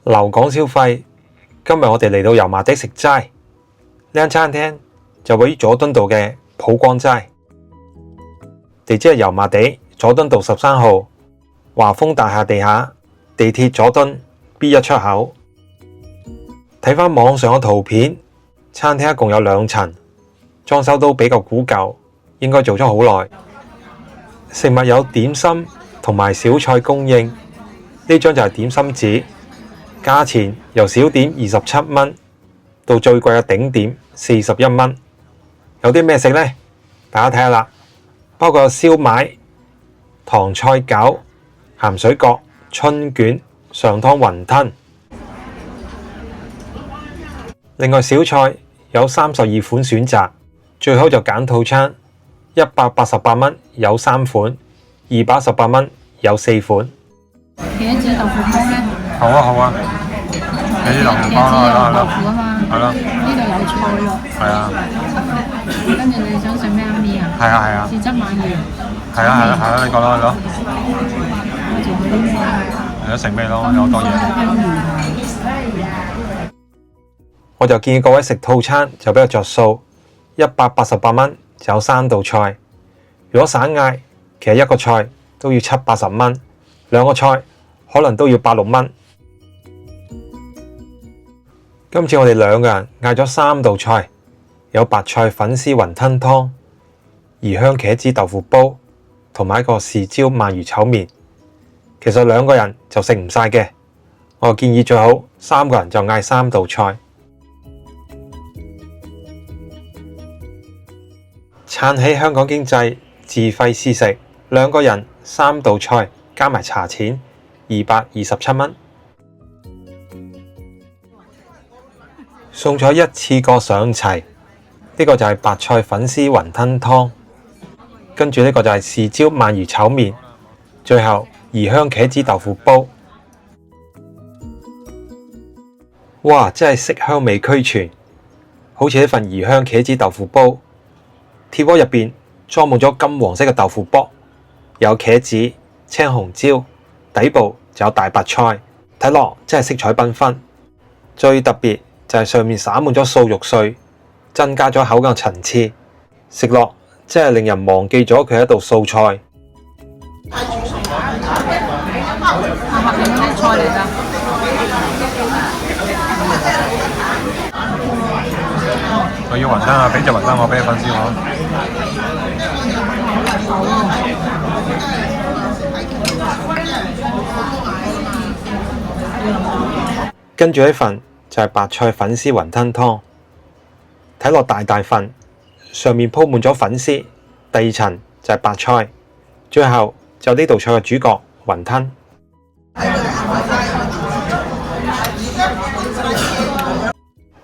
留港消費，今日我哋嚟到油麻地食齋，呢間餐廳就位於佐敦道嘅普光齋，地址係油麻地佐敦道13號華豐大廈地下地鐵佐敦 B1 出口。睇返網上嘅圖片，餐廳一共有2層，裝修都比較古舊，應該做咗好耐。食物有點心同埋小菜供應，呢張就係點心紙，價錢由小點27蚊到最貴嘅頂點41蚊。有啲咩食呢？大家睇下啦，包括有燒賣、糖菜餃、鹹水角、春卷、上湯雲吞。另外小菜有32款選擇，最好就揀套餐，188蚊有3款，218蚊有4款。茄子豆腐煲呢？好啊好啊，茄子豆腐煲啦，豆腐啊嘛，係咯，呢度有菜咯。係啊，跟住你想食咩麵啊？係啊係啊，豉汁鰻魚。係啊係啊係啊，你講啦你講。我做嗰啲咩？你想食咩咯？有好多嘢。魚我就建議各位食套餐就比較着數，188蚊就有3道菜。如果散嗌，其實一個菜都要70-80蚊，2個菜可能都要8-6蚊。今次我哋2個人嗌咗3道菜，有白菜粉絲雲吞湯、魚香茄子豆腐煲同埋一個豉椒鰻魚炒麵。其實2個人就食唔晒嘅，我建議最好3個人就嗌3道菜。撐起香港經濟，自費試食，2個人3道菜加埋茶錢227蚊。餸菜一次過上齊，呢個就係白菜粉絲雲吞湯，跟住呢個就係豉椒鰻魚炒麵，最後魚香茄子豆腐煲。哇！真係色香味俱全，好似呢份魚香茄子豆腐煲。鐵鍋入邊裝滿咗金黃色嘅豆腐卜，有茄子、青紅椒，底部就有大白菜，睇落真係色彩繽紛。最特別就係上面灑滿咗素肉碎，增加咗口感層次，食落真係令人忘記咗佢係一道素菜。下邊嗰啲菜嚟㗎。我要雲吞啊！俾隻雲吞我，俾你粉絲我。跟住呢份就係白菜粉絲雲吞湯，睇落大大份，上面鋪滿咗粉絲，第2層就係白菜，最後就呢道菜嘅主角雲吞。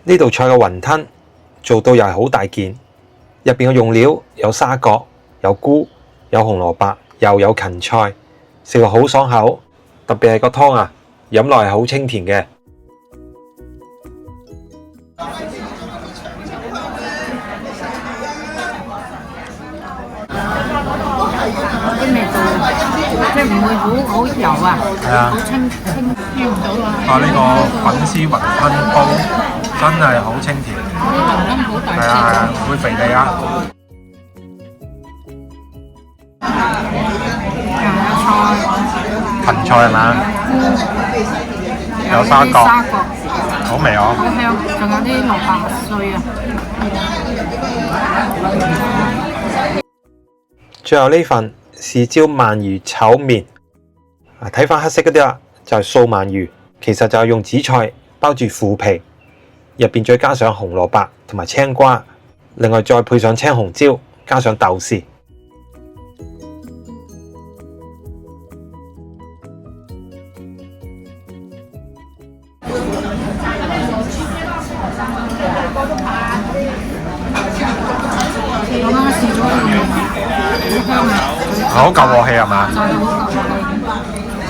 呢道菜嘅雲吞做到又係好大件，入邊嘅用料有沙葛、有菇、有紅蘿蔔，又有芹菜，食落好爽口。特別係個湯啊，飲落係好清甜嘅。啲味道即係唔會好油啊，好清飄唔到啊！呢個粉絲雲吞煲真係好清甜，啲雲吞好大隻。係啊，唔會肥膩啊！芹菜係嘛？有沙葛，好味哦！好香，仲有啲蘿蔔碎啊！最後呢份豉椒鰻魚炒麵，睇返黑色嗰啲啦，就係素鰻魚，其實就係用紫菜包住腐皮，入邊再加上紅蘿蔔同埋青瓜，另外再配上青紅椒，加上豆豉。我啱啱試咗個麵，好香啊！好夠鑊氣係嘛？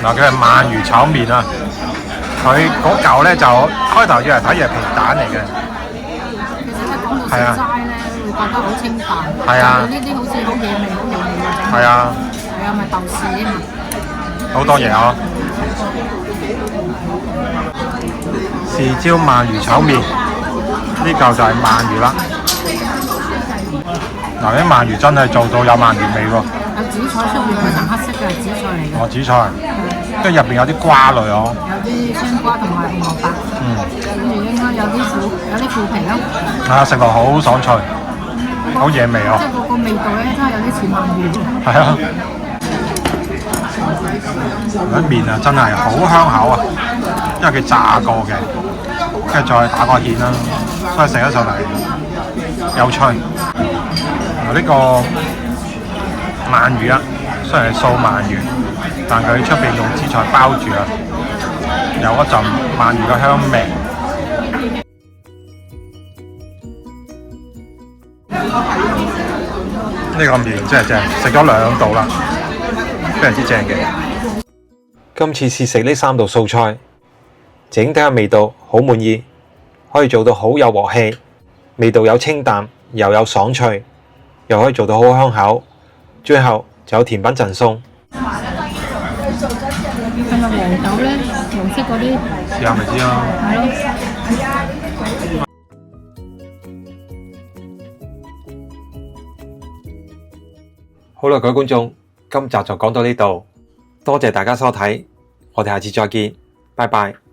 嗱，佢係鰻魚炒麵啊，佢嗰嚿咧就開頭以為睇係皮蛋嚟嘅，其實咧講到食齋咧，會覺得好清淡，係啊，呢啲好似好野味，好野味嘅整。係啊，係啊，咪豆豉啊嘛，好多嘢啊！豉椒鰻魚炒麵，呢嚿就係鰻魚啦。嗱，啲鰻魚真係做到有鰻魚味喎。有紫菜出邊嗰層黑色嘅係紫菜嚟嘅。哦，紫菜，跟住入邊有啲瓜類哦。有啲青瓜同埋紅蘿蔔。跟住應該有啲腐皮咯。啊，食落好爽脆，好惹味哦。即係個味道咧，真係有啲似鰻魚。係啊，嗰啲麵啊真係好香口啊，因為佢炸過嘅，跟住再打個芡啦，所以食得上嚟有趣。呢個鰻魚啊，雖然係素鰻魚，但佢出邊用紫菜包住啊，有一陣鰻魚嘅香味。呢個麵真係正，食咗2道啦，非常之正嘅。今次試食呢3道素菜，整體嘅味道好滿意，可以做到好有鑊氣，味道有清淡又有爽脆，又可以做到好香口，最後就有甜品贈送。係咪黃豆咧？黃色嗰啲。試下咪知咯。係咯。好啦，各位觀眾，今集就講到呢度，多謝大家收睇，我哋下次再見，拜拜。